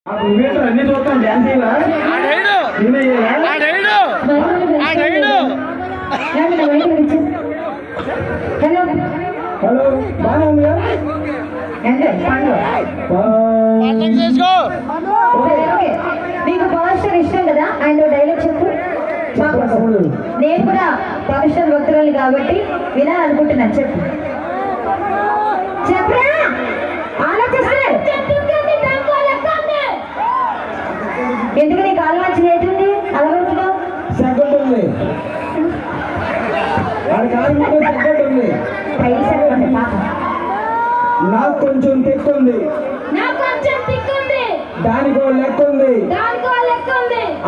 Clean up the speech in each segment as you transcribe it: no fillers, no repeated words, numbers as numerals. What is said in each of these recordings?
అన్ని చూస్తాం dance hello బాగా మీకు పవర్ స్టార్ ఇష్టం కదా అండ్ డైలాగ్ చెప్పు. నేను కూడా పవర్ స్టార్ భక్తురాలు కాబట్టి వినాలనుకుంటున్నాను. చెప్పు చెప్పరా ఆలోచిస్తున్నాడు. ఎందుకు నీ కాలు మంచి లేటుంది అలవడుతున్నావు? ఉంది నాకు కొంచెం తిక్కుంది, దానికో లెక్క ఉంది.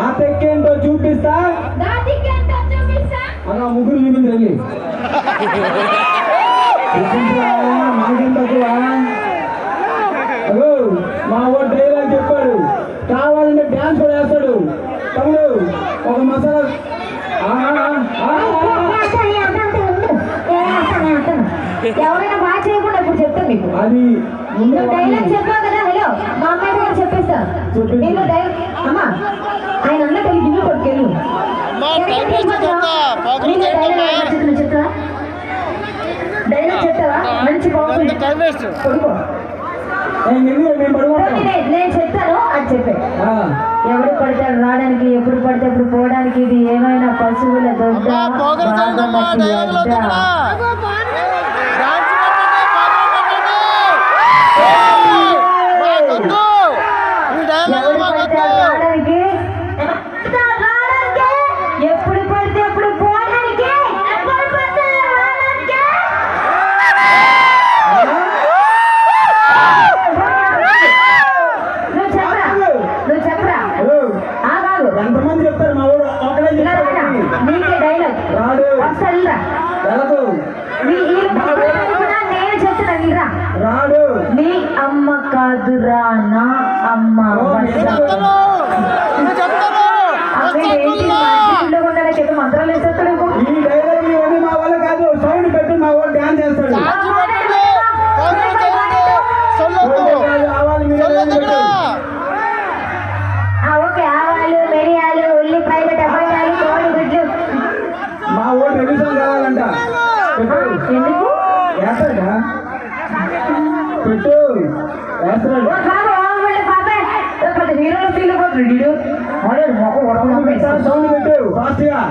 ఆ తెక్కేంటో చూపిస్తా. అలా ముగ్గురు చూపించండి. మనకేం తక్కువ. మా ఓ డైలాగ్ చెప్పాడు, కావాలంటే డ్యాన్స్ కూడా వేస్తాడు. తమ్ముడు ఒక మసాలా ఎవరైనా బాగా చేయకుండా ఇప్పుడు చెప్తా మీకు. అది డైలాగ్ చెప్పావు కదా. హలో మా అమ్మాయి కూడా చెప్పేస్తా. నేను అమ్మా ఆయన అన్నట్టు గిన్నె కొట్టుకెళ్ళు. చెప్తా డైలాగ్ చెప్తావా? మంచి బాగుంది. నేను చెప్తాను అది చెప్పే. ఎవరు పడతాడు రావడానికి, ఎప్పుడు పడితే అప్పుడు పోవడానికి. ఇది ఏమైనా పశువుల దొడ్డ. ఎప్పుడు పడితే అప్పుడు పోవడానికి. నువ్వు చెప్పరా ఎంతమంది చెప్తారు? మా ఊరు నీకే డైలాగ్ వస్తాడురా. నేను చెప్తున్నా రాడు. నీ అమ్మ కాదురా నా అమ్మ. మంత్రాలు వేసేస్తాడు. ఈ డైలాగ్ ఇవన్నీ మా వాళ్ళు కాదు. సౌండ్ పెట్టి మా వాళ్ళు డ్యాన్స్ చేస్తాడు. ఓకే ఆవాలు మిరియాలు ఉల్లిపాయలు టమాటాలు కోడిగుడ్లు. మా ఊరు రెగ్యులర్ కావాలంట. ఎందుకు వేస్తాడా? పెట్టు వేస్తాడు. సౌండ్ పెట్టు ఫాస్ట్ గా.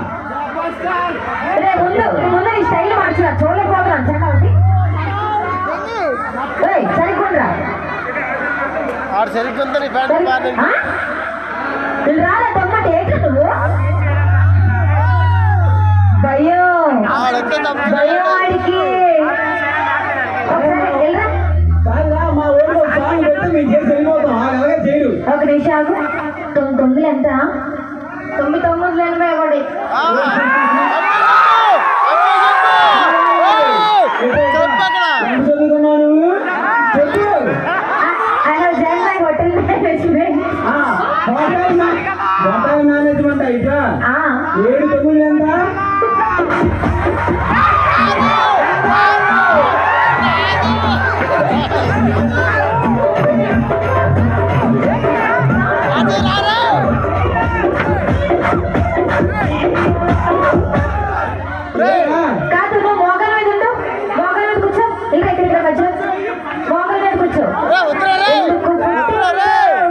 ముందు నీ స్టైల్ మార్చురా. చూడలేకపోతున్నాను చక్కటి సరికొండ్రా. రాలే తొమ్మంటే ఏంటి నువ్వు? భయం భయం వాడికి. మా ఊళ్ళో సాంగ్ పెట్టి మీకు చేసి వెళ్ళిపోతాం. అలాగే చేయరు. ఒక నిమిషాలు. 9 ఎంత? 9,980. చదువుకున్నావు నువ్వు? చెప్పు. హోటల్ మేనేజ్మెంట్ అయితే 7,900 ఎంత? కాదు నువ్వు మోగల్ మీద ఉండు. మోగల్ మీద కూర్చో. ఇక్కడ ఇక్కడ మధ్యలో మోగల్ మీద కూర్చో.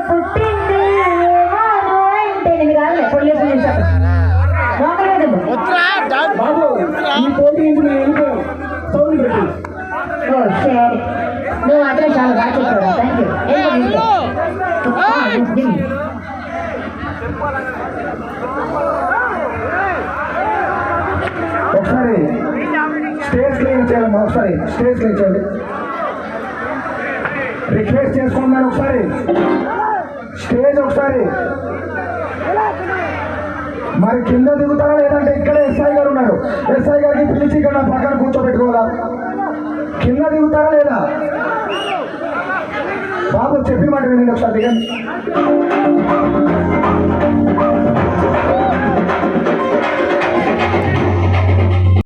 పుట్టింది అంటే నేను కాదు పొల్లేసి మోగల్ మీద బాబు ఈ పోటీ సౌండ్ పెట్టు. సరే నువ్వు మాత్రం చాలా బాగా చెప్పావు. Thank you. ఒకసారి స్టేజ్ క్లీన్ చేయాలమ్మా. ఒకసారి స్టేజ్ క్లీన్ చేయండి. రిక్వెస్ట్ చేసుకున్నాను. ఒకసారి స్టేజ్ ఒకసారి మరి కింద దిగుతారా లేదంటే ఇక్కడే ఎస్ఐ గారు ఉన్నారు. ఎస్ఐ గారికి పిలిచి ఇక్కడ నా పక్కన కూర్చోబెట్టుకోవాలా? కింద దిగుతారా లేదా? బాబు చెప్పి మాట వినండి ఒకసారి దిగండి.